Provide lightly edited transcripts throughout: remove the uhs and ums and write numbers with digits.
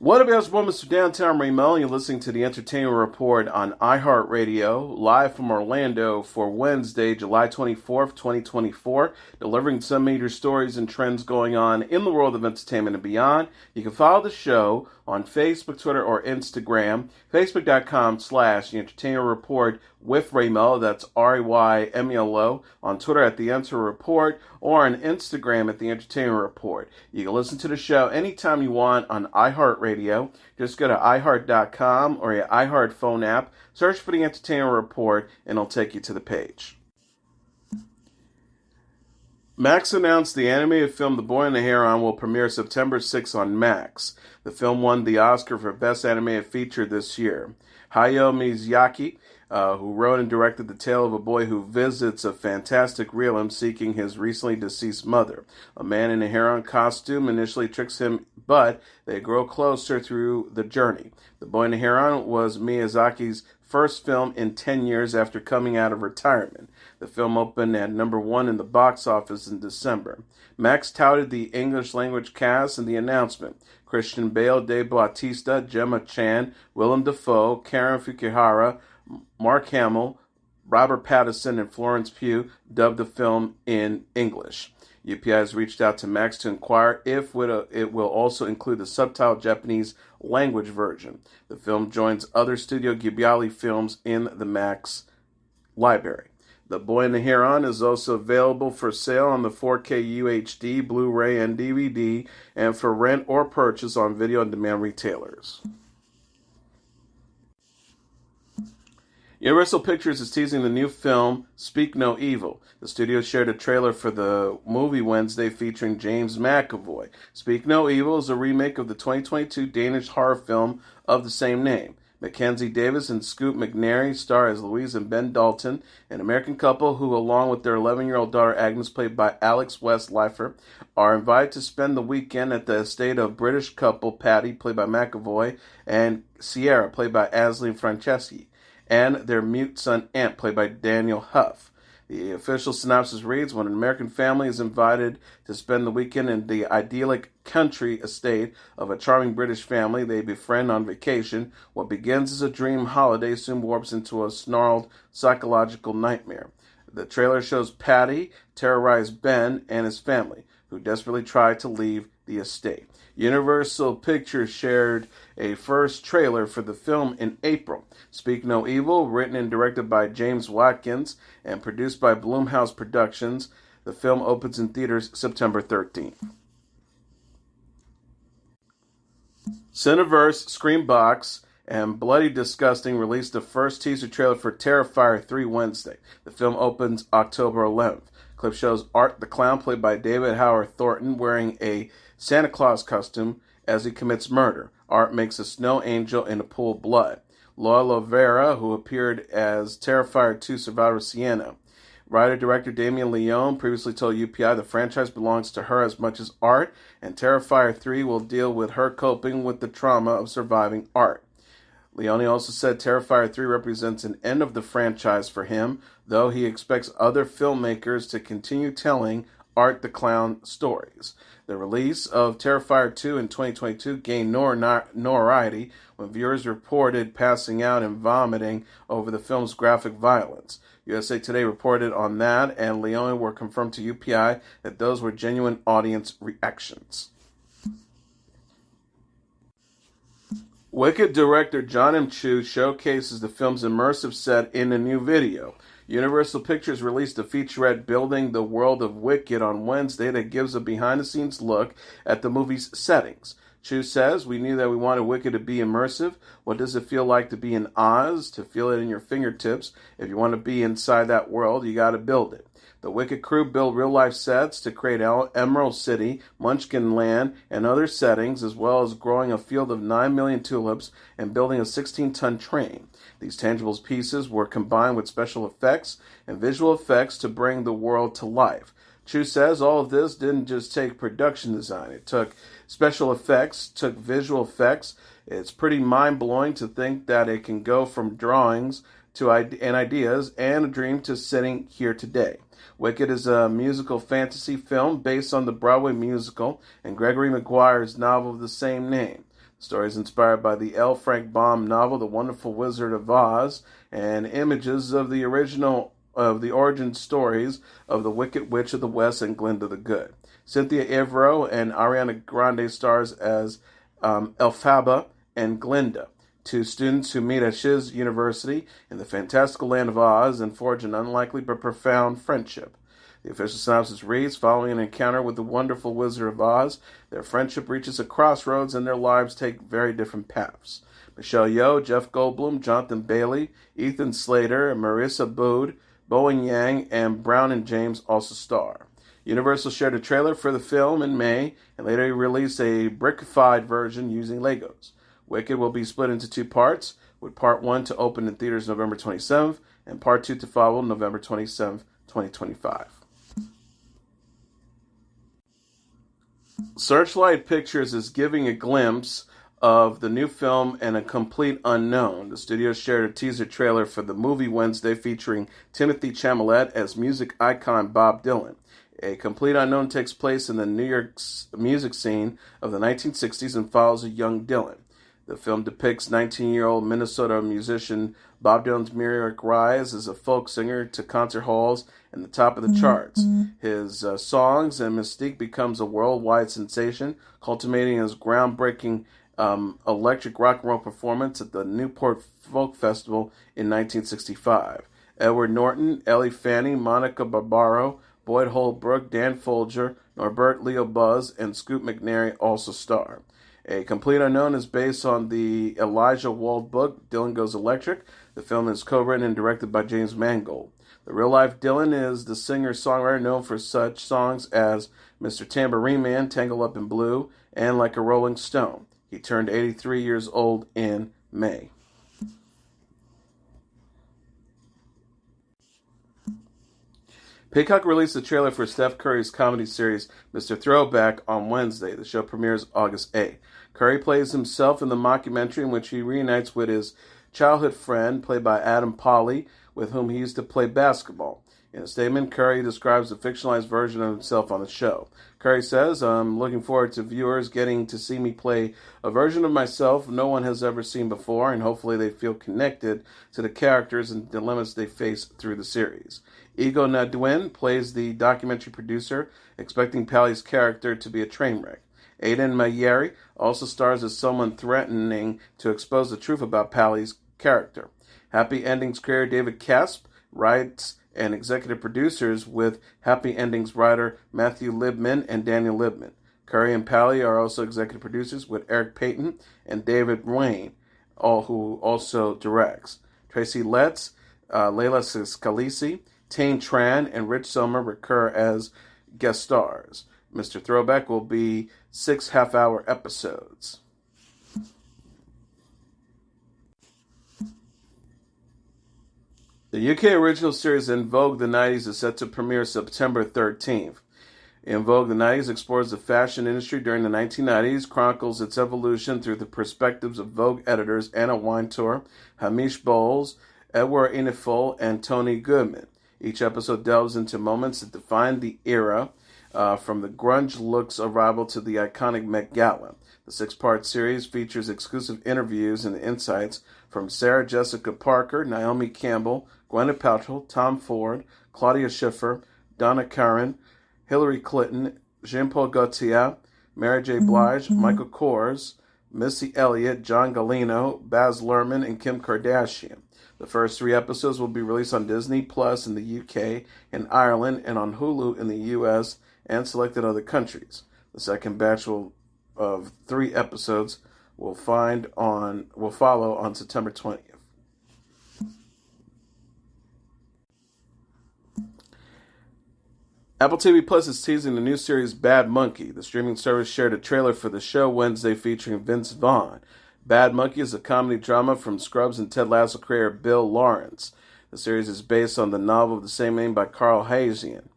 What up, y'all? Mr. Downtown Mayall, and you're listening to the Entertainment Report on iHeartRadio, live from Orlando for Wednesday, July 24th, 2024, delivering some major stories and trends going on in the world of entertainment and beyond. You can follow the show on Facebook, Twitter, or Instagram, facebook.com/The Entertainment Report with Melo, that's RAYMELO, on Twitter at The Enter Report, or on Instagram at The Entertainment Report. You can listen to the show anytime you want on iHeartRadio. Just go to iHeart.com or your iHeart phone app, search for The Entertainment Report, and it'll take you to the page. Max announced the animated film The Boy and the Heron will premiere September 6th on Max. The film won the Oscar for Best Animated Feature this year. Hayao Miyazaki, who wrote and directed the tale of a boy who visits a fantastic realm seeking his recently deceased mother. A man in a heron costume initially tricks him, but they grow closer through the journey. The Boy and the Heron was Miyazaki's first film in 10 years after coming out of retirement. The film opened at number 1 in the box office in December. Max touted the English language cast in the announcement. Christian Bale, Dave Bautista, Gemma Chan, Willem Dafoe, Karen Fukuhara, Mark Hamill, Robert Pattinson, and Florence Pugh dubbed the film in English. UPI has reached out to Max to inquire if it will also include the subtitled Japanese language version. The film joins other Studio Ghibli films in the Max library. The Boy and the Heron is also available for sale on the 4K UHD, Blu-ray, and DVD, and for rent or purchase on video-on-demand retailers. Universal Pictures is teasing the new film Speak No Evil. The studio shared a trailer for the movie Wednesday featuring James McAvoy. Speak No Evil is a remake of the 2022 Danish horror film of the same name. Mackenzie Davis and Scoot McNairy star as Louise and Ben Dalton, an American couple who, along with their 11-year-old daughter Agnes, played by Alex West Leifer, are invited to spend the weekend at the estate of British couple Patty, played by McAvoy, and Sierra, played by Aisling Franceschi, and their mute son Ant, played by Daniel Huff. The official synopsis reads, when an American family is invited to spend the weekend in the idyllic country estate of a charming British family they befriend on vacation, what begins as a dream holiday soon warps into a snarled psychological nightmare. The trailer shows Patty terrorize Ben and his family, who desperately try to leave the estate. Universal Pictures shared a first trailer for the film in April. Speak No Evil, written and directed by James Watkins and produced by Blumhouse Productions. The film opens in theaters September 13th. Cineverse, Screambox, and Bloody Disgusting released the first teaser trailer for Terrifier 3 Wednesday. The film opens October 11th. Clip shows Art the Clown, played by David Howard Thornton, wearing a Santa Claus costume as he commits murder. Art makes a snow angel in a pool of blood. Lola Vera, who appeared as Terrifier 2 survivor Sienna. Writer-director Damien Leone previously told UPI the franchise belongs to her as much as Art, and Terrifier 3 will deal with her coping with the trauma of surviving Art. Leone also said Terrifier 3 represents an end of the franchise for him, though he expects other filmmakers to continue telling Art the Clown stories. The release of Terrifier 2 in 2022 gained notoriety when viewers reported passing out and vomiting over the film's graphic violence. USA Today reported on that, and Leone were confirmed to UPI that those were genuine audience reactions. Wicked director John M. Chu showcases the film's immersive set in a new video. Universal Pictures released a featurette building the world of Wicked on Wednesday that gives a behind-the-scenes look at the movie's settings. Chu says, we knew that we wanted Wicked to be immersive. What does it feel like to be in Oz? To feel it in your fingertips. If you want to be inside that world, you got to build it. The Wicked crew built real-life sets to create Emerald City, Munchkin Land, and other settings, as well as growing a field of 9 million tulips and building a 16-ton train. These tangible pieces were combined with special effects and visual effects to bring the world to life. Chu says all of this didn't just take production design. It took special effects, took visual effects. It's pretty mind-blowing to think that it can go from drawings to ideas and a dream to sitting here today. Wicked is a musical fantasy film based on the Broadway musical and Gregory Maguire's novel of the same name. Stories inspired by the L. Frank Baum novel The Wonderful Wizard of Oz and images of the origin stories of the Wicked Witch of the West and Glinda the Good. Cynthia Erivo and Ariana Grande stars as Elphaba and Glinda, two students who meet at Shiz University in the fantastical land of Oz and forge an unlikely but profound friendship. The official synopsis reads, following an encounter with the wonderful Wizard of Oz, their friendship reaches a crossroads and their lives take very different paths. Michelle Yeoh, Jeff Goldblum, Jonathan Bailey, Ethan Slater, Marissa Bode, Bowen Yang, and Brown and James also star. Universal shared a trailer for the film in May and later released a brickified version using Legos. Wicked will be split into two parts, with Part 1 to open in theaters November 27th and Part 2 to follow November 27th, 2025. Searchlight Pictures is giving a glimpse of the new film and a complete unknown. The studio shared a teaser trailer for the movie Wednesday featuring Timothee Chalamet as music icon Bob Dylan. A complete unknown takes place in the New York's music scene of the 1960s and follows a young Dylan. The film depicts 19-year-old Minnesota musician Bob Dylan's meteoric rise as a folk singer to concert halls and the top of the charts. His songs and mystique becomes a worldwide sensation, culminating his groundbreaking electric rock and roll performance at the Newport Folk Festival in 1965. Edward Norton, Ellie Fanning, Monica Barbaro, Boyd Holbrook, Dan Folger, Norbert Leo Buzz, and Scoot McNairy also star. A Complete Unknown is based on the Elijah Wald book, Dylan Goes Electric. The film is co-written and directed by James Mangold. The real-life Dylan is the singer-songwriter known for such songs as Mr. Tambourine Man, Tangled Up in Blue, and Like a Rolling Stone. He turned 83 years old in May. Peacock released a trailer for Steph Curry's comedy series, Mr. Throwback, on Wednesday. The show premieres August 8th. Curry plays himself in the mockumentary in which he reunites with his childhood friend, played by Adam Pally, with whom he used to play basketball. In a statement, Curry describes the fictionalized version of himself on the show. Curry says, I'm looking forward to viewers getting to see me play a version of myself no one has ever seen before, and hopefully they feel connected to the characters and dilemmas they face through the series. Ego Nadwin plays the documentary producer, expecting Pally's character to be a train wreck. Aidan Mayeri also stars as someone threatening to expose the truth about Pally's character. Happy Endings creator David Casp writes and executive producers with Happy Endings writer Matthew Libman and Daniel Libman. Curry and Pally are also executive producers with Eric Payton and David Wayne, who also directs. Tracy Letts, Leila Scalisi, Tane Tran, and Rich Sommer recur as guest stars. Mr. Throwback will be 6 half-hour episodes. The UK original series In Vogue the 90s is set to premiere September 13th. In Vogue the 90s explores the fashion industry during the 1990s, chronicles its evolution through the perspectives of Vogue editors Anna Wintour, Hamish Bowles, Edward Enninful, and Tony Goodman. Each episode delves into moments that define the era, from the grunge look's arrival to the iconic Met Gala. The 6-part series features exclusive interviews and insights from Sarah Jessica Parker, Naomi Campbell, Gwyneth Paltrow, Tom Ford, Claudia Schiffer, Donna Karan, Hillary Clinton, Jean-Paul Gaultier, Mary J. Blige, Michael Kors, Missy Elliott, John Galliano, Baz Luhrmann, and Kim Kardashian. The first 3 episodes will be released on Disney Plus in the UK and Ireland, and on Hulu in the US and selected other countries. The second batch of 3 episodes will follow on September 20th. Apple TV Plus is teasing the new series Bad Monkey. The streaming service shared a trailer for the show Wednesday featuring Vince Vaughn. Bad Monkey is a comedy drama from Scrubs and Ted Lasso creator Bill Lawrence. The series is based on the novel of the same name by Carl Hazian.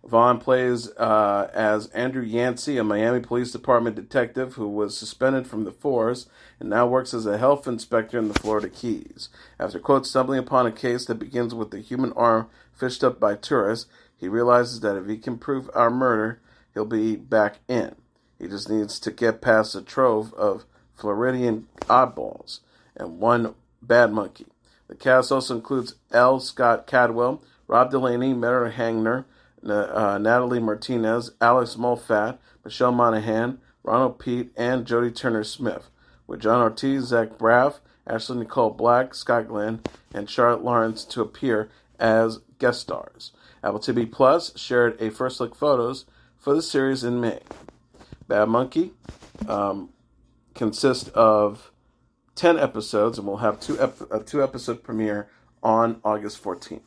Vaughn plays as Andrew Yancey, a Miami Police Department detective who was suspended from the force and now works as a health inspector in the Florida Keys. After, quote, stumbling upon a case that begins with a human arm fished up by tourists, he realizes that if he can prove our murder, he'll be back in. He just needs to get past a trove of Floridian Oddballs, and one Bad Monkey. The cast also includes L. Scott Cadwell, Rob Delaney, Mary Hagner, Natalie Martinez, Alex Moffat, Michelle Monaghan, Ronald Pete, and Jodie Turner-Smith, with John Ortiz, Zach Braff, Ashley Nicole Black, Scott Glenn, and Charlotte Lawrence to appear as guest stars. Apple TV Plus shared a first look photos for the series in May. Bad Monkey consists of 10 episodes and will have a two-episode premiere on August 14th.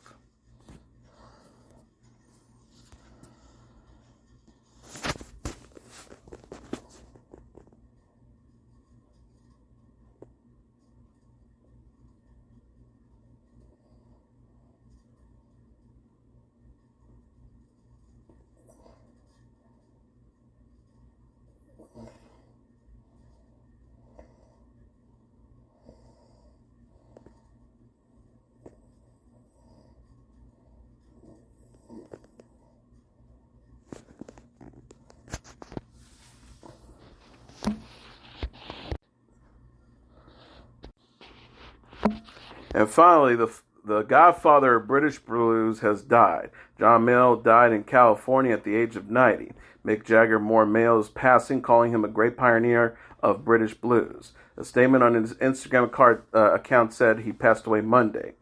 And finally, the Godfather of British blues has died. John Mayall died in California at the age of 90. Mick Jagger mourned Mayall's passing, calling him a great pioneer of British blues. A statement on his Instagram account said he passed away Monday.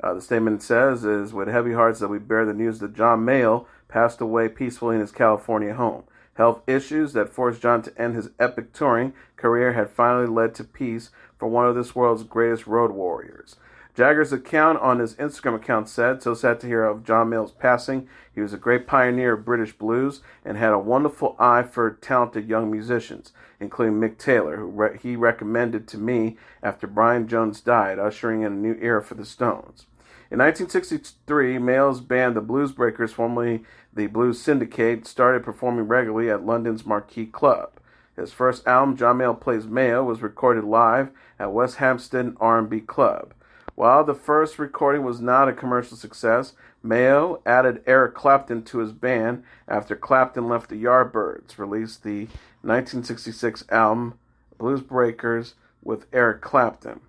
The statement says, "It is with heavy hearts that we bear the news that John Mayall passed away peacefully in his California home. Health issues that forced John to end his epic touring career had finally led to peace for one of this world's greatest road warriors." Jagger's account on his Instagram account said, "So sad to hear of John Mayall's passing. He was a great pioneer of British blues and had a wonderful eye for talented young musicians, including Mick Taylor, who he recommended to me after Brian Jones died, ushering in a new era for the Stones." In 1963, Mayall's band, the Blues Breakers, formerly the Blues Syndicate, started performing regularly at London's Marquee Club. His first album, John Mayall Plays Mayo, was recorded live at West Hampstead R&B Club. While the first recording was not a commercial success, Mayall added Eric Clapton to his band after Clapton left the Yardbirds, released the 1966 album Blues Breakers with Eric Clapton.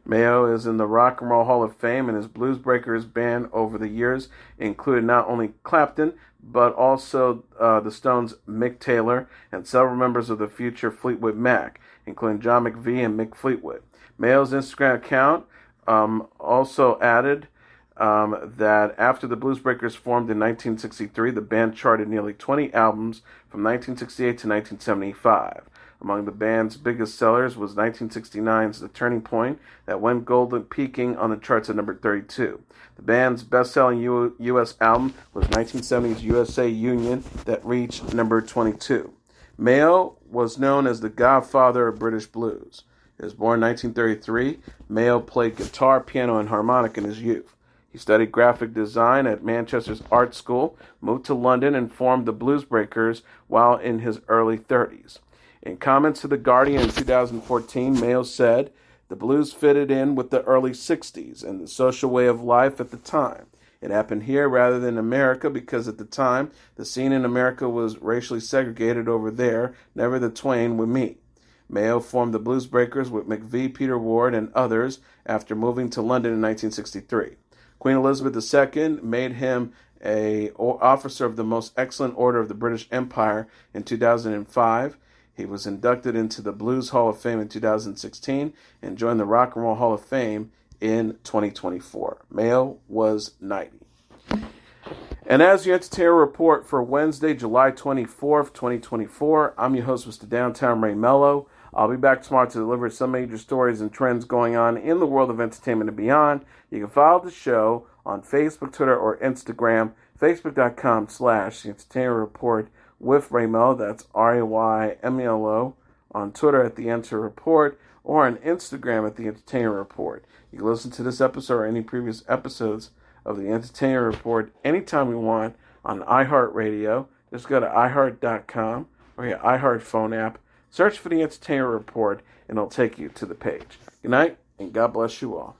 Mayall is in the Rock and Roll Hall of Fame, and his Blues Breakers band over the years included not only Clapton, but also the Stones' Mick Taylor and several members of the future Fleetwood Mac, including John McVie and Mick Fleetwood. Mayall's Instagram account also added that after the Blues Breakers formed in 1963, the band charted nearly 20 albums from 1968 to 1975. Among the band's biggest sellers was 1969's The Turning Point, that went gold, peaking on the charts at number 32. The band's best-selling U.S. album was 1970's USA Union, that reached number 22. Mayall was known as the Godfather of British blues. He was born in 1933. Mayall played guitar, piano, and harmonica in his youth. He studied graphic design at Manchester's Art School, moved to London, and formed the Blues Breakers while in his early 30s. In comments to The Guardian in 2014, Mayall said, "The blues fitted in with the early 60s and the social way of life at the time. It happened here rather than America because at the time, the scene in America was racially segregated over there, never the twain would meet." Mayall formed the Blues Breakers with McVie, Peter Ward, and others after moving to London in 1963. Queen Elizabeth II made him an officer of the Most Excellent Order of the British Empire in 2005. He was inducted into the Blues Hall of Fame in 2016 and joined the Rock and Roll Hall of Fame in 2024. Mayall was 90. And as your entertainer report for Wednesday, July 24th, 2024, I'm your host, Mr. Downtown Ray Melo. I'll be back tomorrow to deliver some major stories and trends going on in the world of entertainment and beyond. You can follow the show on Facebook, Twitter, or Instagram, facebook.com/The Entertainer Report with Ray Melo. That's RAYMELO. On Twitter at The Enter Report, or on Instagram at The Entertainer Report. You can listen to this episode or any previous episodes of The Entertainer Report anytime you want on iHeartRadio. Just go to iHeart.com or your iHeart phone app. Search for The Entertainer Report, and it'll take you to the page. Good night, and God bless you all.